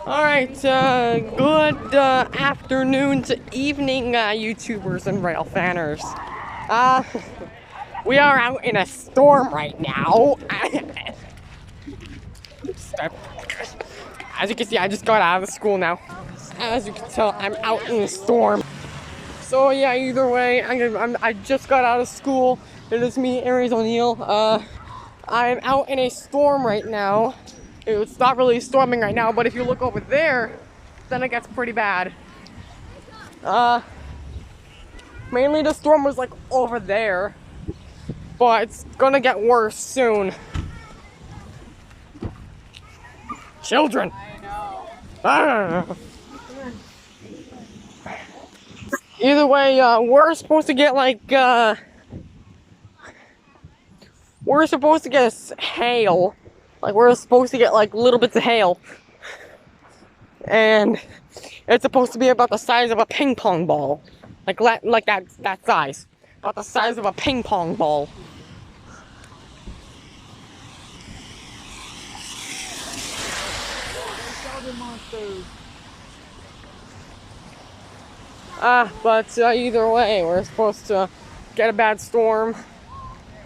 Alright, good afternoon to evening, YouTubers and rail fanners. We are out in a storm right now. As you can see, I just got out of the school now. As you can tell, I'm out in a storm. So yeah, either way, I just got out of school. It is me, Aries O'Neill. I'm out in a storm right now. It's not really storming right now, but if you look over there, then it gets pretty bad. Mainly the storm was like over there, but it's gonna get worse soon. Children! I know. Either way, we're supposed to get like, we're supposed to get hail. Like, we're supposed to get like little bits of hail. And it's supposed to be about the size of a ping pong ball. Like that size. About the size of a ping pong ball. But either way, we're supposed to get a bad storm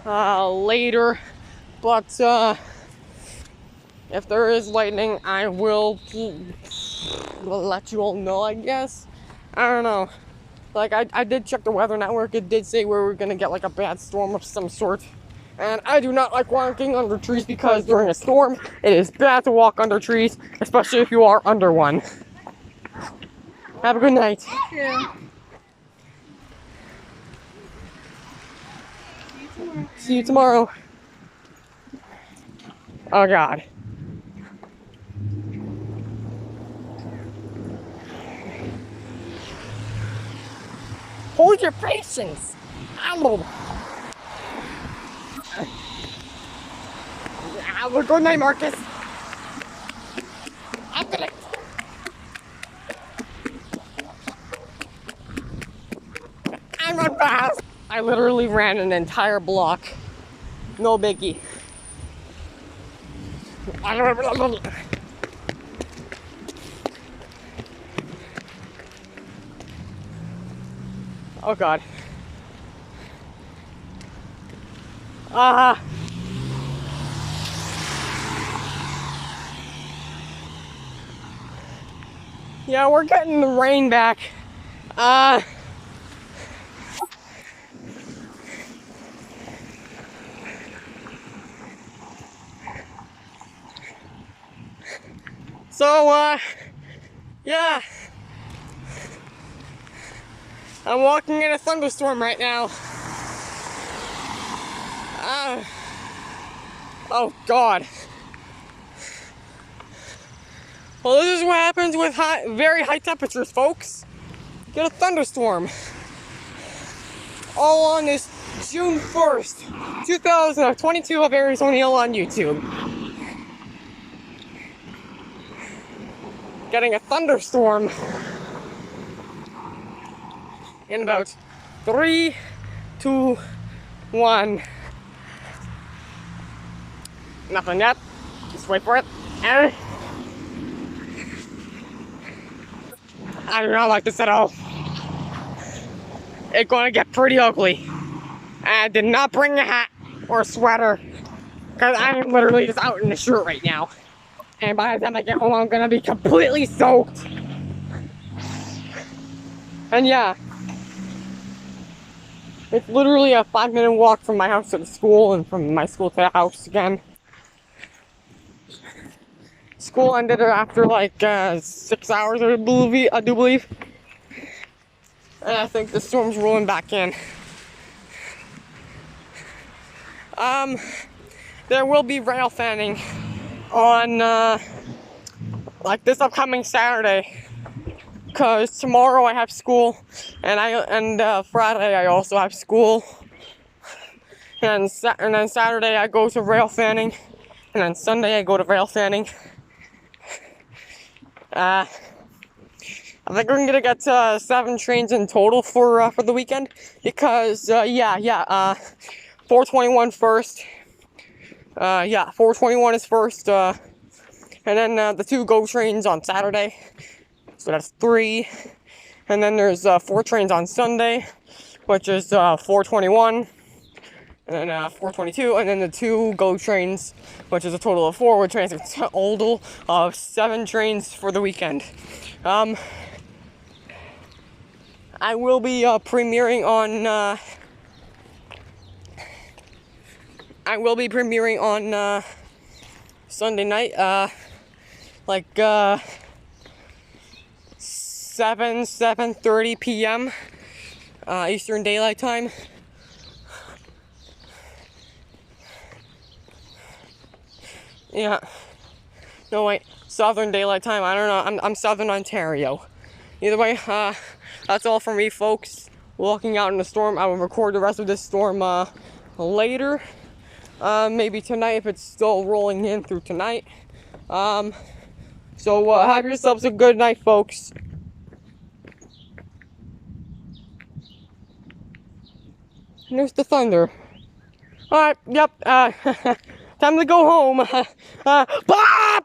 later. But if there is lightning, I will let you all know, I guess. I don't know. Like, I did check the weather network. It did say we were gonna get like a bad storm of some sort. And I do not like walking under trees because during a storm, it is bad to walk under trees, especially if you are under one. Have a good night. Yeah. See you tomorrow. Oh God. Hold your patience. Have a good night, Marcus. I'm gonna. I run fast. I literally ran an entire block. No biggie. Oh God. Yeah, we're getting the rain back. So, yeah. I'm walking in a thunderstorm right now. Oh God. Well, this is what happens with very high temperatures, folks. Get a thunderstorm. All on this June 1st, 2022 of Aries O'Neill on YouTube. Getting a thunderstorm in about 3, 2, 1. Nothing yet. Just wait for it. And I do not like this at all. It's gonna get pretty ugly. I did not bring a hat or a sweater because I'm literally just out in the shirt right now. And by the time I get home, I'm gonna be completely soaked. And yeah, it's literally a 5-minute walk from my house to the school and from my school to the house again. School ended after like 6 hours, I do believe. And I think the storm's rolling back in. There will be rail fanning on like this upcoming Saturday, because tomorrow I have school, and Friday I also have school, and then Saturday I go to rail fanning, and then Sunday I go to rail fanning. I think we're gonna get 7 trains in total for the weekend, because 421 first. 421 is first, and And then the 2 GO trains on Saturday. So that's 3. And then there's 4 trains on Sunday, which is 421. And then 422. And then the 2 GO trains, which is a total of 4, which makes a total of 7 trains for the weekend. I will be premiering on Sunday night, like 7:30 p.m. Eastern Daylight Time. Yeah. No, wait. Southern Daylight Time. I don't know. I'm Southern Ontario. Either way, that's all from me, folks. Walking out in the storm. I will record the rest of this storm later. Maybe tonight if it's still rolling in through tonight. So have yourselves a good night, folks. And there's the thunder. Alright, yep. Time to go home. Bye!